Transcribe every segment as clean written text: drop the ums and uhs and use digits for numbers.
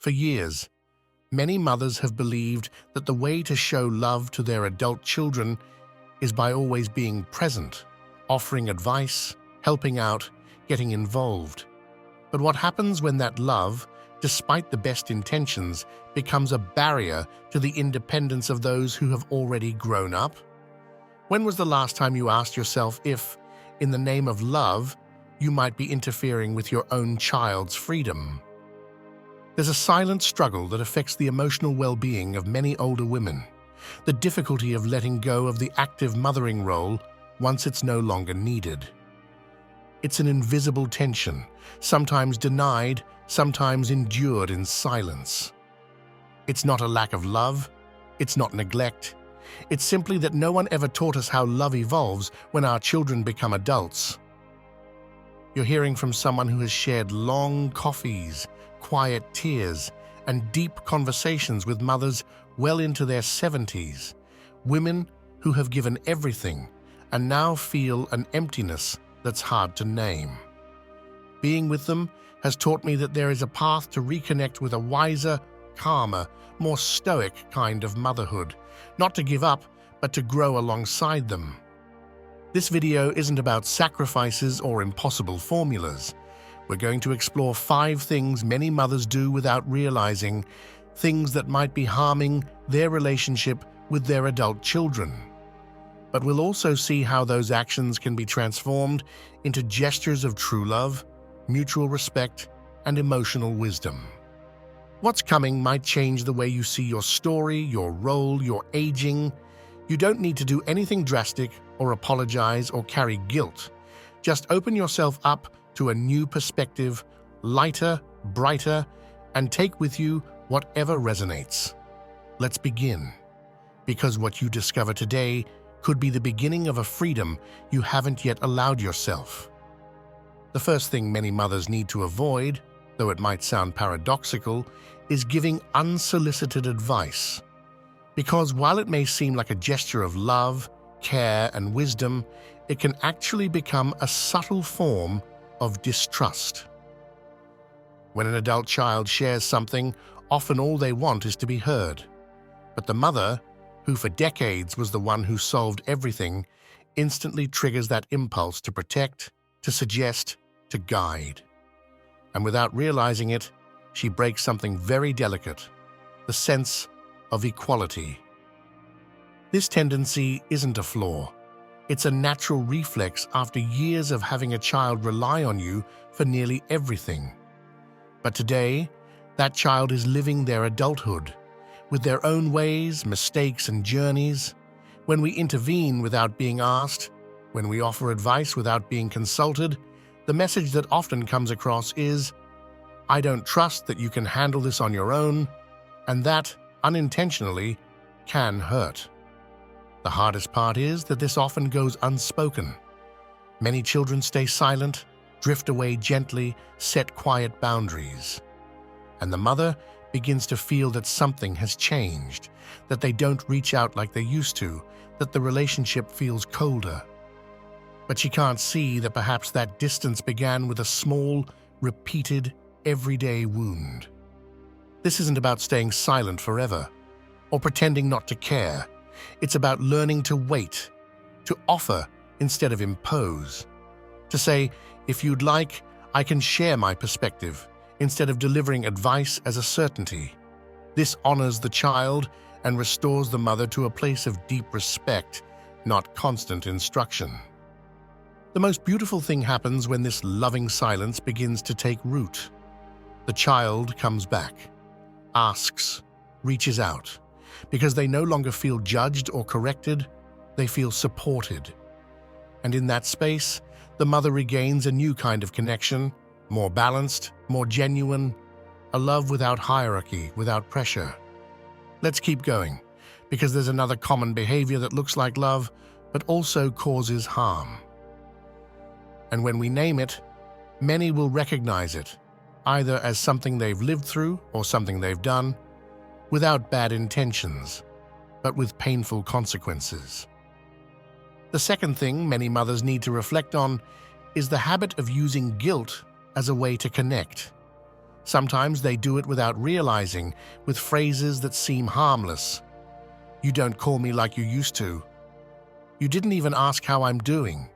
For years, many mothers have believed that the way to show love to their adult children is by always being present, offering advice, helping out, getting involved. But what happens when that love, despite the best intentions, becomes a barrier to the independence of those who have already grown up? When was the last time you asked yourself if, in the name of love, you might be interfering with your own child's freedom? There's a silent struggle that affects the emotional well-being of many older women, the difficulty of letting go of the active mothering role once it's no longer needed. It's an invisible tension, sometimes denied, sometimes endured in silence. It's not a lack of love, it's not neglect. It's simply that no one ever taught us how love evolves when our children become adults. You're hearing from someone who has shared long coffees, quiet tears, and deep conversations with mothers well into their 70s, women who have given everything and now feel an emptiness that's hard to name. Being with them has taught me that there is a path to reconnect with a wiser, calmer, more stoic kind of motherhood, not to give up, but to grow alongside them. This video isn't about sacrifices or impossible formulas. We're going to explore 5 things many mothers do without realizing, things that might be harming their relationship with their adult children. But we'll also see how those actions can be transformed into gestures of true love, mutual respect, and emotional wisdom. What's coming might change the way you see your story, your role, your aging. You don't need to do anything drastic or apologize or carry guilt. Just open yourself up to a new perspective, lighter, brighter, and take with you whatever resonates. Let's begin, because what you discover today could be the beginning of a freedom you haven't yet allowed yourself. The first thing many mothers need to avoid, though it might sound paradoxical, is giving unsolicited advice. Because while it may seem like a gesture of love, care, and wisdom, it can actually become a subtle form of distrust. When an adult child shares something, often all they want is to be heard. But the mother, who for decades was the one who solved everything, instantly triggers that impulse to protect, to suggest, to guide. And without realizing it, she breaks something very delicate, the sense of equality. This tendency isn't a flaw. It's a natural reflex after years of having a child rely on you for nearly everything. But today, that child is living their adulthood, with their own ways, mistakes, and journeys. When we intervene without being asked, when we offer advice without being consulted, the message that often comes across is, "I don't trust that you can handle this on your own," and that, unintentionally, can hurt. The hardest part is that this often goes unspoken. Many children stay silent, drift away gently, set quiet boundaries. And the mother begins to feel that something has changed, that they don't reach out like they used to, that the relationship feels colder. But she can't see that perhaps that distance began with a small, repeated, everyday wound. This isn't about staying silent forever, or pretending not to care. It's about learning to wait, to offer instead of impose, to say, "If you'd like, I can share my perspective," instead of delivering advice as a certainty. This honors the child and restores the mother to a place of deep respect, not constant instruction. The most beautiful thing happens when this loving silence begins to take root. The child comes back, asks, reaches out, because they no longer feel judged or corrected, they feel supported. And in that space, the mother regains a new kind of connection, more balanced, more genuine, a love without hierarchy, without pressure. Let's keep going, because there's another common behavior that looks like love, but also causes harm. And when we name it, many will recognize it, either as something they've lived through or something they've done, without bad intentions, but with painful consequences. The second thing many mothers need to reflect on is the habit of using guilt as a way to connect. Sometimes they do it without realizing, with phrases that seem harmless. You don't call me like you used to. You didn't even ask how I'm doing.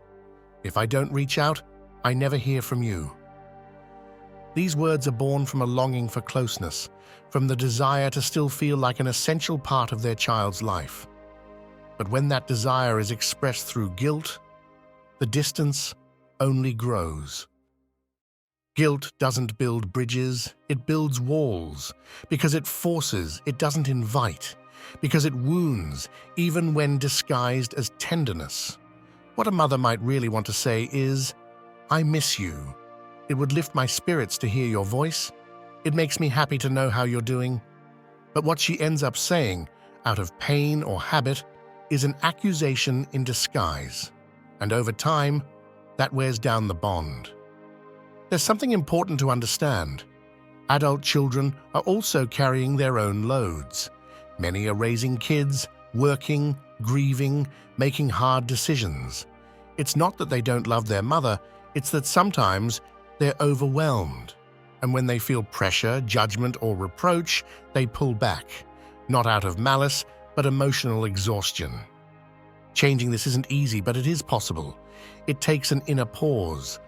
If I don't reach out, I never hear from you. These words are born from a longing for closeness, from the desire to still feel like an essential part of their child's life. But when that desire is expressed through guilt, the distance only grows. Guilt doesn't build bridges, it builds walls, because it forces, it doesn't invite, because it wounds, even when disguised as tenderness. What a mother might really want to say is, "I miss you. It would lift my spirits to hear your voice. It makes me happy to know how you're doing." But what she ends up saying, out of pain or habit, is an accusation in disguise. And over time, that wears down the bond. There's something important to understand. Adult children are also carrying their own loads. Many are raising kids, working, grieving, making hard decisions. It's not that they don't love their mother, it's that sometimes they're overwhelmed. And when they feel pressure, judgment, or reproach, they pull back, not out of malice, but emotional exhaustion. Changing this isn't easy, but it is possible. It takes an inner pause,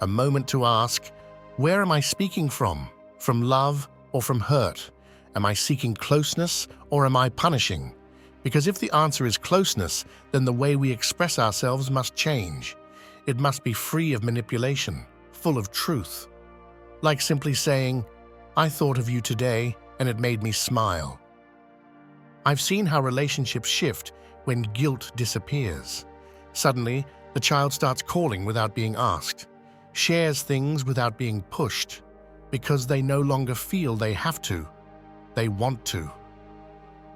a moment to ask, where am I speaking from? From love or from hurt? Am I seeking closeness or am I punishing? Because if the answer is closeness, then the way we express ourselves must change. It must be free of manipulation, full of truth. Like simply saying, "I thought of you today and it made me smile." I've seen how relationships shift when guilt disappears. Suddenly, the child starts calling without being asked, shares things without being pushed, because they no longer feel they have to, they want to.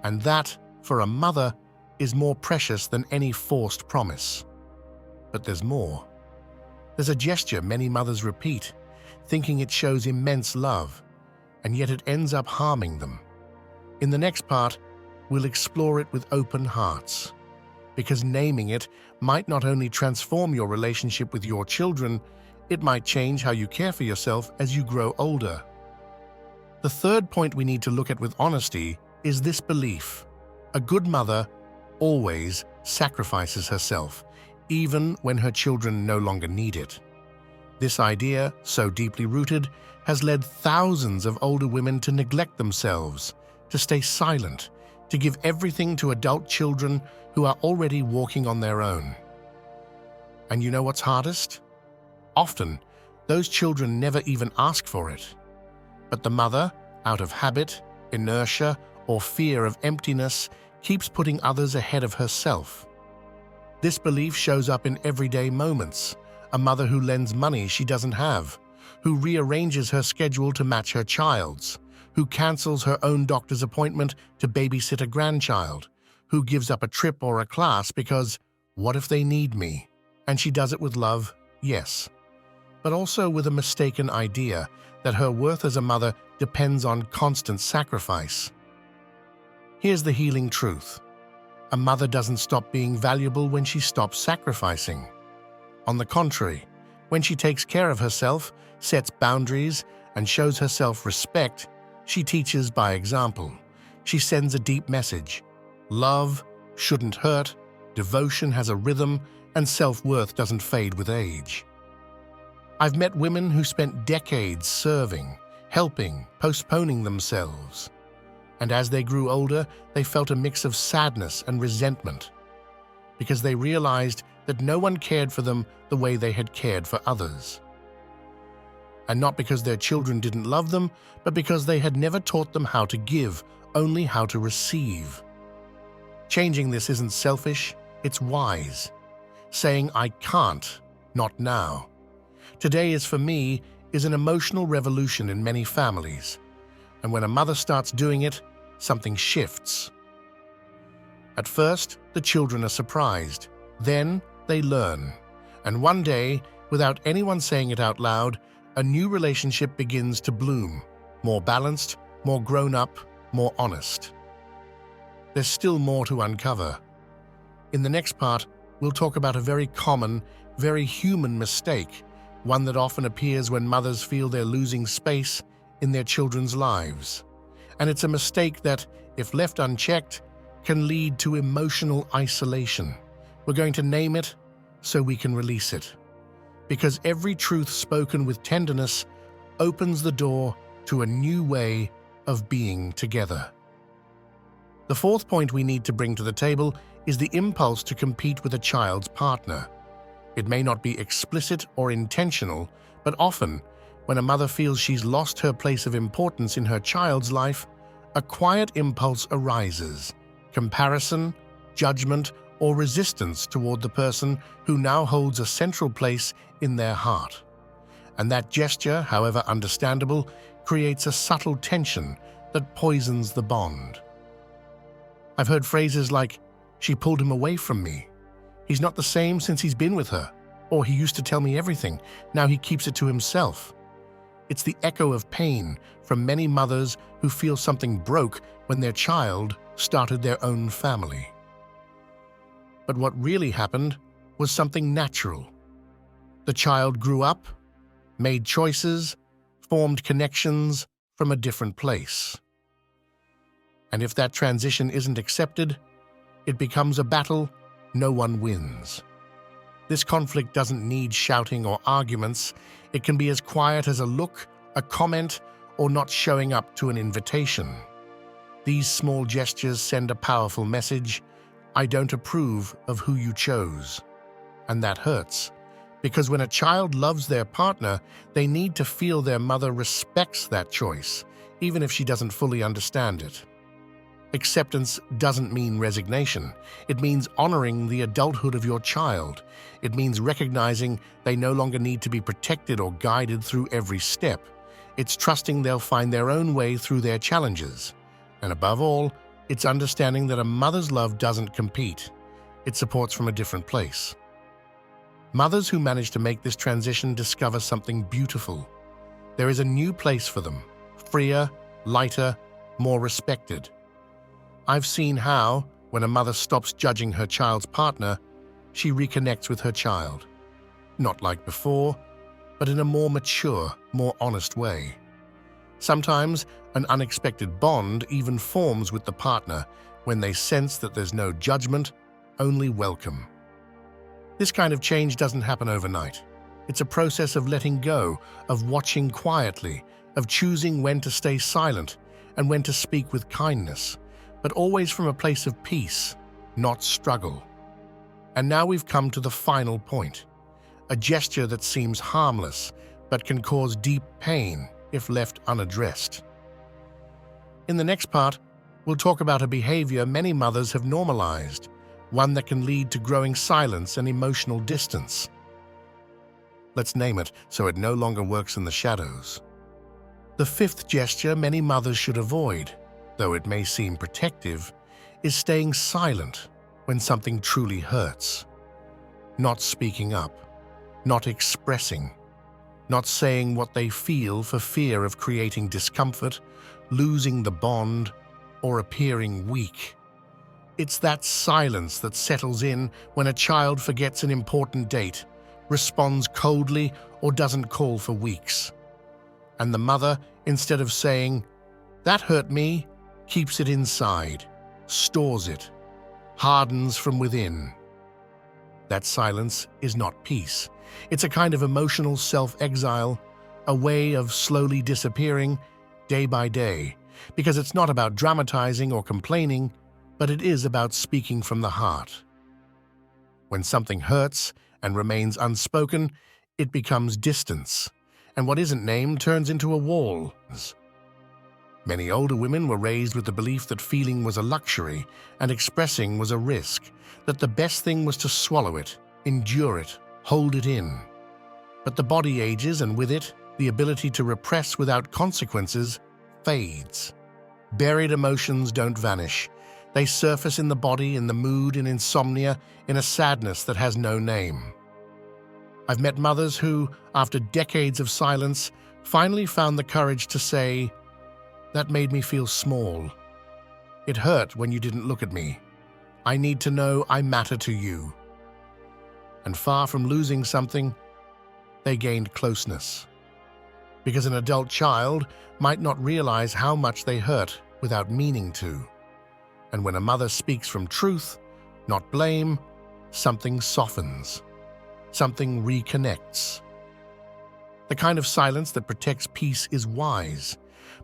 And that, for a mother, is more precious than any forced promise. But there's more. There's a gesture many mothers repeat, thinking it shows immense love, and yet it ends up harming them. In the next part, we'll explore it with open hearts, because naming it might not only transform your relationship with your children, it might change how you care for yourself as you grow older. The third point we need to look at with honesty is this belief. A good mother always sacrifices herself, even when her children no longer need it. This idea, so deeply rooted, has led thousands of older women to neglect themselves, to stay silent, to give everything to adult children who are already walking on their own. And you know what's hardest? Often, those children never even ask for it. But the mother, out of habit, inertia, or fear of emptiness, keeps putting others ahead of herself. This belief shows up in everyday moments. A mother who lends money she doesn't have, who rearranges her schedule to match her child's, who cancels her own doctor's appointment to babysit a grandchild, who gives up a trip or a class because, what if they need me? And she does it with love, yes, but also with a mistaken idea that her worth as a mother depends on constant sacrifice. Here's the healing truth. A mother doesn't stop being valuable when she stops sacrificing. On the contrary, when she takes care of herself, sets boundaries, and shows herself respect, she teaches by example. She sends a deep message. Love shouldn't hurt, devotion has a rhythm, and self-worth doesn't fade with age. I've met women who spent decades serving, helping, postponing themselves. And as they grew older, they felt a mix of sadness and resentment, because they realized that no one cared for them the way they had cared for others. And not because their children didn't love them, but because they had never taught them how to give, only how to receive. Changing this isn't selfish, it's wise. Saying, "I can't, not now. Today is for me," is an emotional revolution in many families. And when a mother starts doing it, something shifts. At first, the children are surprised. Then, they learn. And one day, without anyone saying it out loud, a new relationship begins to bloom. More balanced, more grown-up, more honest. There's still more to uncover. In the next part, we'll talk about a very common, very human mistake, one that often appears when mothers feel they're losing space in their children's lives. And it's a mistake that, if left unchecked, can lead to emotional isolation. We're going to name it so we can release it. Because every truth spoken with tenderness opens the door to a new way of being together. The fourth point we need to bring to the table is the impulse to compete with a child's partner. It may not be explicit or intentional, but often, when a mother feels she's lost her place of importance in her child's life, a quiet impulse arises: comparison, judgment, or resistance toward the person who now holds a central place in their heart. And that gesture, however understandable, creates a subtle tension that poisons the bond. I've heard phrases like, "She pulled him away from me," "He's not the same since he's been with her," or "He used to tell me everything, now he keeps it to himself." It's the echo of pain from many mothers who feel something broke when their child started their own family. But what really happened was something natural. The child grew up, made choices, formed connections from a different place. And if that transition isn't accepted, it becomes a battle no one wins. This conflict doesn't need shouting or arguments. It can be as quiet as a look, a comment, or not showing up to an invitation. These small gestures send a powerful message: I don't approve of who you chose. And that hurts, because when a child loves their partner, they need to feel their mother respects that choice, even if she doesn't fully understand it. Acceptance doesn't mean resignation. It means honoring the adulthood of your child. It means recognizing they no longer need to be protected or guided through every step. It's trusting they'll find their own way through their challenges. And above all, it's understanding that a mother's love doesn't compete. It supports from a different place. Mothers who manage to make this transition discover something beautiful. There is a new place for them, freer, lighter, more respected. I've seen how, when a mother stops judging her child's partner, she reconnects with her child. Not like before, but in a more mature, more honest way. Sometimes, an unexpected bond even forms with the partner when they sense that there's no judgment, only welcome. This kind of change doesn't happen overnight. It's a process of letting go, of watching quietly, of choosing when to stay silent and when to speak with kindness, but always from a place of peace, not struggle. And now we've come to the final point, a gesture that seems harmless but can cause deep pain if left unaddressed. In the next part, we'll talk about a behavior many mothers have normalized, one that can lead to growing silence and emotional distance. Let's name it so it no longer works in the shadows. The fifth gesture many mothers should avoid, though it may seem protective, is staying silent when something truly hurts. Not speaking up, not expressing, not saying what they feel for fear of creating discomfort, losing the bond, or appearing weak. It's that silence that settles in when a child forgets an important date, responds coldly, or doesn't call for weeks. And the mother, instead of saying, "That hurt me," keeps it inside, stores it, hardens from within. That silence is not peace. It's a kind of emotional self-exile, a way of slowly disappearing day by day, because it's not about dramatizing or complaining, but it is about speaking from the heart. When something hurts and remains unspoken, it becomes distance, and what isn't named turns into a wall. Many older women were raised with the belief that feeling was a luxury and expressing was a risk, that the best thing was to swallow it, endure it, hold it in. But the body ages, and with it, the ability to repress without consequences fades. Buried emotions don't vanish. They surface in the body, in the mood, in insomnia, in a sadness that has no name. I've met mothers who, after decades of silence, finally found the courage to say, "That made me feel small. It hurt when you didn't look at me. I need to know I matter to you." And far from losing something, they gained closeness. because an adult child might not realize how much they hurt without meaning to. And when a mother speaks from truth, not blame, something softens, something reconnects. The kind of silence that protects peace is wise,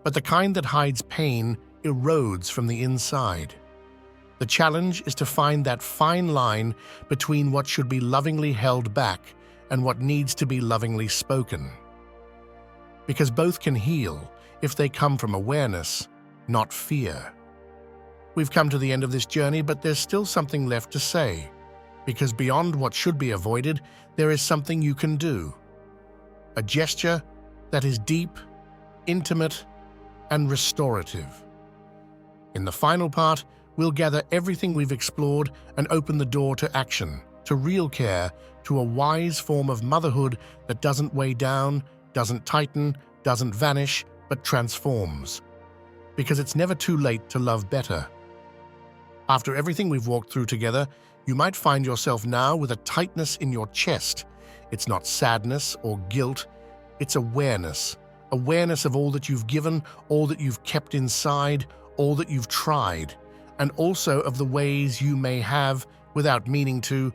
but the kind that hides pain erodes from the inside. The challenge is to find that fine line between what should be lovingly held back and what needs to be lovingly spoken. Because both can heal if they come from awareness, not fear. We've come to the end of this journey, but there's still something left to say. Because beyond what should be avoided, there is something you can do. A gesture that is deep, intimate, and restorative. In the final part, we'll gather everything we've explored and open the door to action, to real care, to a wise form of motherhood that doesn't weigh down, doesn't tighten, doesn't vanish, but transforms. Because it's never too late to love better. After everything we've walked through together, you might find yourself now with a tightness in your chest. It's not sadness or guilt, it's awareness. Awareness of all that you've given, all that you've kept inside, all that you've tried, and also of the ways you may have, without meaning to,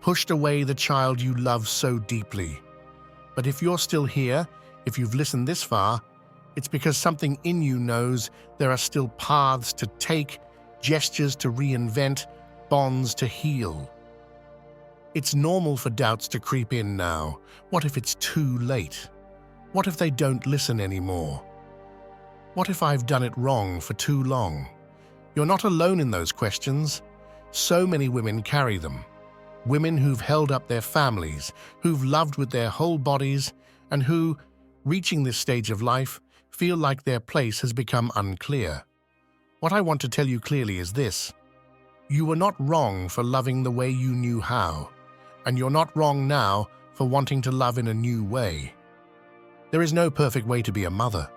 pushed away the child you love so deeply. But if you're still here, if you've listened this far, it's because something in you knows there are still paths to take, gestures to reinvent, bonds to heal. It's normal for doubts to creep in now. What if it's too late? What if they don't listen anymore? What if I've done it wrong for too long? You're not alone in those questions. So many women carry them. Women who've held up their families, who've loved with their whole bodies, and who, reaching this stage of life, feel like their place has become unclear. What I want to tell you clearly is this. You were not wrong for loving the way you knew how, and you're not wrong now for wanting to love in a new way. There is no perfect way to be a mother,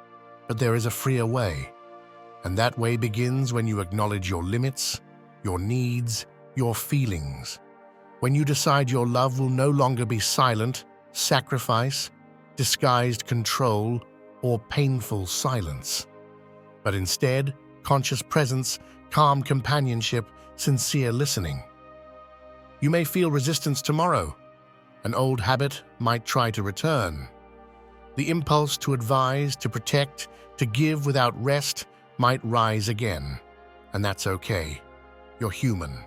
but there is a freer way. And that way begins when you acknowledge your limits, your needs, your feelings. When you decide your love will no longer be silent, sacrifice, disguised control, or painful silence, but instead conscious presence, calm companionship, sincere listening. You may feel resistance tomorrow. An old habit might try to return. The impulse to advise, to protect, to give without rest might rise again, and that's okay. You're human.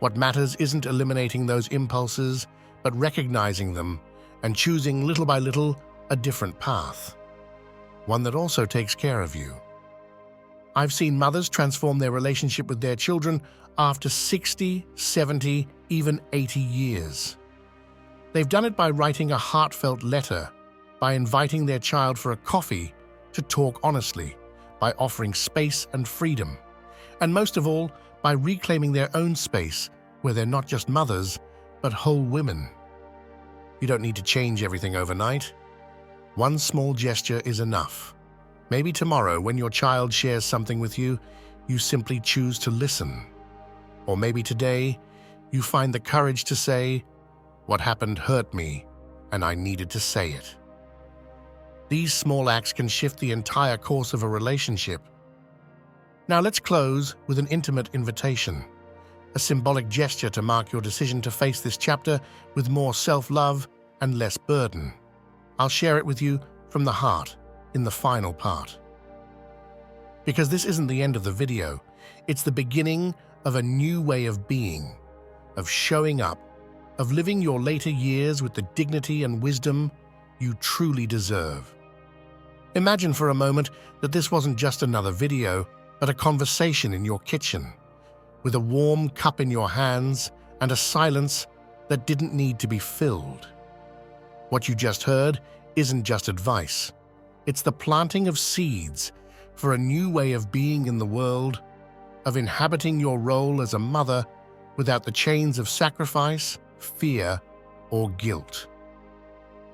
What matters isn't eliminating those impulses, but recognizing them and choosing little by little a different path, one that also takes care of you. I've seen mothers transform their relationship with their children after 60, 70, even 80 years. They've done it by writing a heartfelt letter, by inviting their child for a coffee to talk honestly, by offering space and freedom, and most of all, by reclaiming their own space where they're not just mothers, but whole women. You don't need to change everything overnight. One small gesture is enough. Maybe tomorrow, when your child shares something with you, you simply choose to listen. Or maybe today, you find the courage to say, "What happened hurt me, and I needed to say it." These small acts can shift the entire course of a relationship. Now let's close with an intimate invitation, a symbolic gesture to mark your decision to face this chapter with more self-love and less burden. I'll share it with you from the heart in the final part. Because this isn't the end of the video, it's the beginning of a new way of being, of showing up, of living your later years with the dignity and wisdom you truly deserve. Imagine for a moment that this wasn't just another video, but a conversation in your kitchen, with a warm cup in your hands and a silence that didn't need to be filled. What you just heard isn't just advice. It's the planting of seeds for a new way of being in the world, of inhabiting your role as a mother without the chains of sacrifice, fear, or guilt.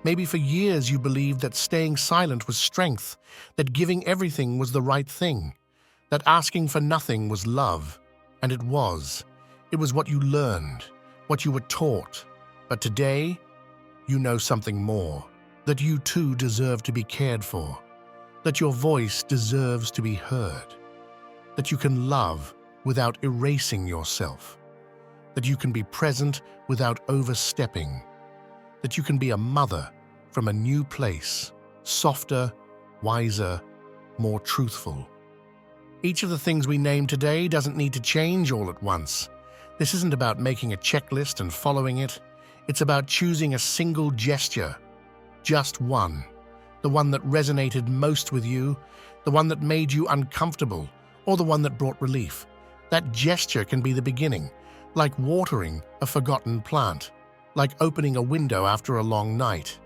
Maybe for years you believed that staying silent was strength, that giving everything was the right thing, that asking for nothing was love, and it was. It was what you learned, what you were taught. But today, you know something more. that you too deserve to be cared for, that your voice deserves to be heard, that you can love without erasing yourself, that you can be present without overstepping, that you can be a mother from a new place, softer, wiser, more truthful. Each of the things we named today doesn't need to change all at once. This isn't about making a checklist and following it. It's about choosing a single gesture, just one, the one that resonated most with you, the one that made you uncomfortable, or the one that brought relief. That gesture can be the beginning, like watering a forgotten plant, like opening a window after a long night.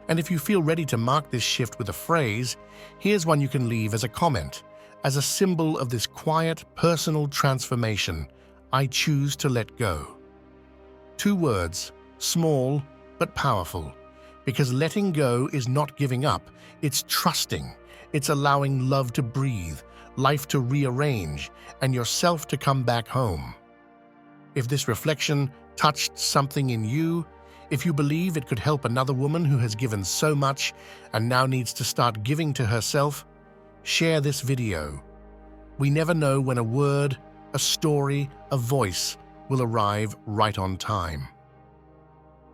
And if you feel ready to mark this shift with a phrase, here's one you can leave as a comment, as a symbol of this quiet, personal transformation. I choose to let go. 2 words, small but powerful, because letting go is not giving up, it's trusting. It's allowing love to breathe, life to rearrange, and yourself to come back home. If this reflection touched something in you, if you believe it could help another woman who has given so much and now needs to start giving to herself, share this video. We never know when a word, a story, a voice will arrive right on time.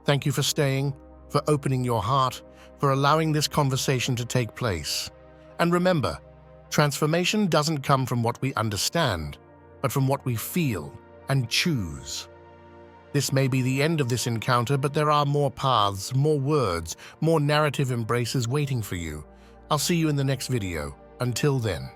Thank you for staying, for opening your heart, for allowing this conversation to take place. And remember, transformation doesn't come from what we understand, but from what we feel and choose. This may be the end of this encounter, but there are more paths, more words, more narrative embraces waiting for you. I'll see you in the next video. Until then.